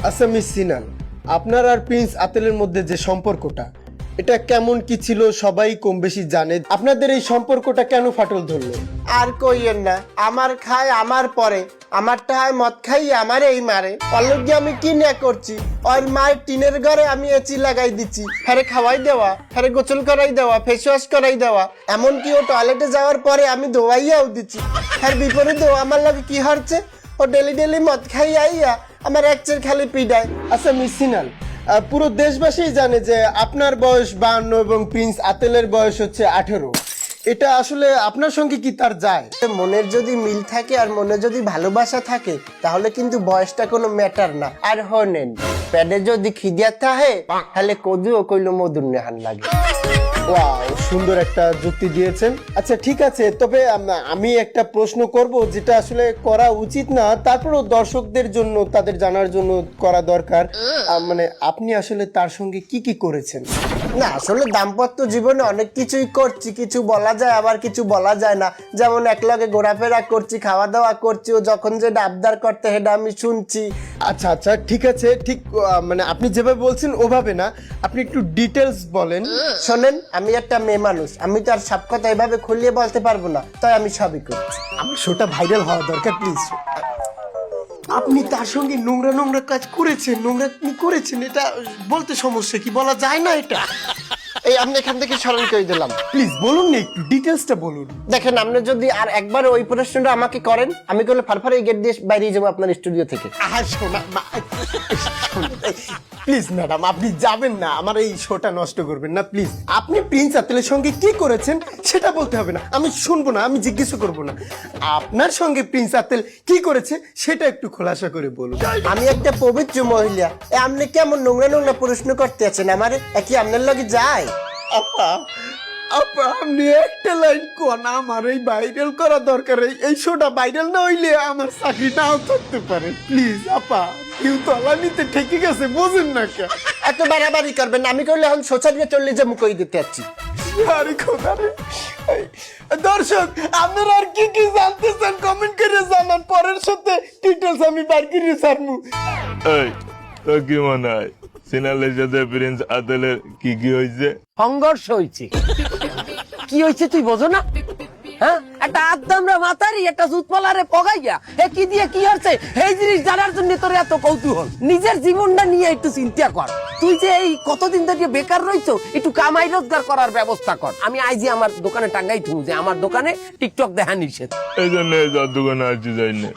আচ্ছা মিস সিনাল, আপনার আর প্রিন্স আতেলের মধ্যে যে সম্পর্কটা, এটা কেমন কি ছিল সবাই কম বেশি জানে। আপনাদের এই সম্পর্কটা কেন ফাটল ধরলো? আর কইয়েন না, আমার খায় আমার পরে, আমারটা হয় মদ খাই আমার এই মারে। অলরেডি আমি কি না করছি, ওর মায়ের টিনের ঘরে আমি এসি লাগাই দিচ্ছি, হ্যারে খাওয়াই দেওয়া, হ্যারে গোসল করাই দেওয়া, ফেস ওয়াশ করাই দেওয়া, এমনকি ও টয়লেটে যাওয়ার পরে আমি ধোয়াইয়াও দিচ্ছি। হ্যার বিপরীতে ও আমার লাগে কি হচ্ছে, ও ডেলি ডেলি মদ খাই আইয়া আমার একচের খালি পিডায়। আচ্ছা মিস সিনাল, পুরো দেশবাসী জানে যে আপনার বয়স 52 এবং প্রিন্স আতেলের বয়স হচ্ছে 18। এটা আসলে আপনার সঙ্গে কি তার যায়? মনের যদি মিল থাকে আর মনে যদি ভালোবাসা থাকে তাহলে কিন্তু বয়সটা কোনো ম্যাটার না। আর হনেন পেটে যদি খিদিয়া থাকে তাহলে কদুও কইল মধুর নেহান লাগে। ওয়াও, সুন্দর একটা যুক্তি দিয়েছেন। আচ্ছা ঠিক আছে, তবে আমি একটা প্রশ্ন করব যেটা আসলে করা উচিত না, তারপরেও দর্শকদের জন্য তাদের জানার জন্য করা দরকার। মানে আপনি আসলে তার সঙ্গে কি কি করেছেন? না আসলে দাম্পত্য জীবনে অনেক কিছুই করছি, কিছু বলা যায় আবার কিছু বলা যায় না। যেমন একলগে ঘোরাফেরা করছি, খাওয়া দাওয়া করছি, ও যখন যেটা আবদার করতে সেটা আমি শুনছি। আচ্ছা আচ্ছা ঠিক আছে, ঠিক মানে আপনি যেভাবে বলছেন ওভাবে না, আপনি একটু ডিটেলস বলেন। শোনেন, আমি একটা মেয়ে মানুষ, আমি তো আর সব কথা এভাবে খুলিয়ে বলতে পারবো না, তাই আমি সবই করছি। আমার শোটা ভাইরাল হওয়া দরকার প্লিজ। আপনি তার সঙ্গে নোংরা নোংরা কাজ করেছেন, নোংরা কি করেছেন এটা বলতে সমস্যা কি? বলা যায় না এটা? এই আমি এখান থেকে স্মরণ করে দিলাম। প্লিজ বলুন না, একটু ডিটেলসটা বলুন। দেখেন, আপনি যদি আর একবার ওই প্রশ্নটা আমাকে করেন, আমি করলে ফারফারে গেট দিয়ে বাইরে যাবো আপনার স্টুডিও থেকে। আর শোনা প্লিজ ম্যাডাম, আপনি যাবেন না, আমার এই শোটা নষ্ট করবেন না প্লিজ। আপনি প্রিন্স আতেলের সঙ্গে কি করেছেন সেটা বলতে হবে না, আমি শুনবো না, আমি জিজ্ঞেস করবো না। আপনার সঙ্গে প্রিন্স আতেল কি করেছে সেটা একটু খোলাসা করে বলুন। আমি একটা পবিত্র মহিলা, আপনি কেমন নোংরা নোংরা প্রশ্ন করতে আছেন আমারে? কি আপনার লগে যায়? আপা আপা, আপনি একটা লাইন কোন, আমার এই ভাইরাল করা দরকার। এই শোটা ভাইরাল না হইলে আমার চাকরি নাও থাকতে পারে। প্লিজ আপা, কেউ তলানিতে ঠেকে গেছে, বোঝেন না কে? এত বাড়াবাড়ি করবেন না, আমি করলে এখন সোচারিয়ে চললে যে মুখই দিতে যাচ্ছি। আরে খোদা রে। দর্শক, আপনারা আর কি কি জানতে চান কমেন্ট করে জানান, পরের সাথে ডিটেলস আমি বার করে ছাড়বো। এই তো কি মনে হয় সিনালের সাথে প্রিন্স আতেলের কি কি হয়েছে? সংঘর্ষ হয়েছে। কি হয়েছে তুই বোঝো না? হ্যাঁ, একটা আদামরা মাতারি একটা জুতপালারে পগাইয়া এ কি দিয়ে কি হচ্ছে এই জিনিস জানার জন্য তোর এত কৌতূহল। নিজের জীবনটা নিয়ে একটু চিন্তা কর। তুই যে এই কতদিন ধরে বেকার রইছো, একটু কামাই রোজগার করার ব্যবস্থা কর। আমি আইজি আমার দোকানে টাঙ্গাই থু যে আমার দোকানে টিকটক দেখা নিষেধ। এই জন্য দোকানে আসতে যাই না।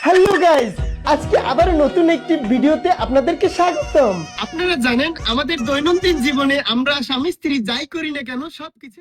হ্যালো গাইস, আজকে আবার নতুন একটি ভিডিওতে আপনাদেরকে স্বাগতম। আপনারা জানেন আমাদের দৈনন্দিন জীবনে আমরা স্বামী স্ত্রী যাই করি না কেন সবকিছু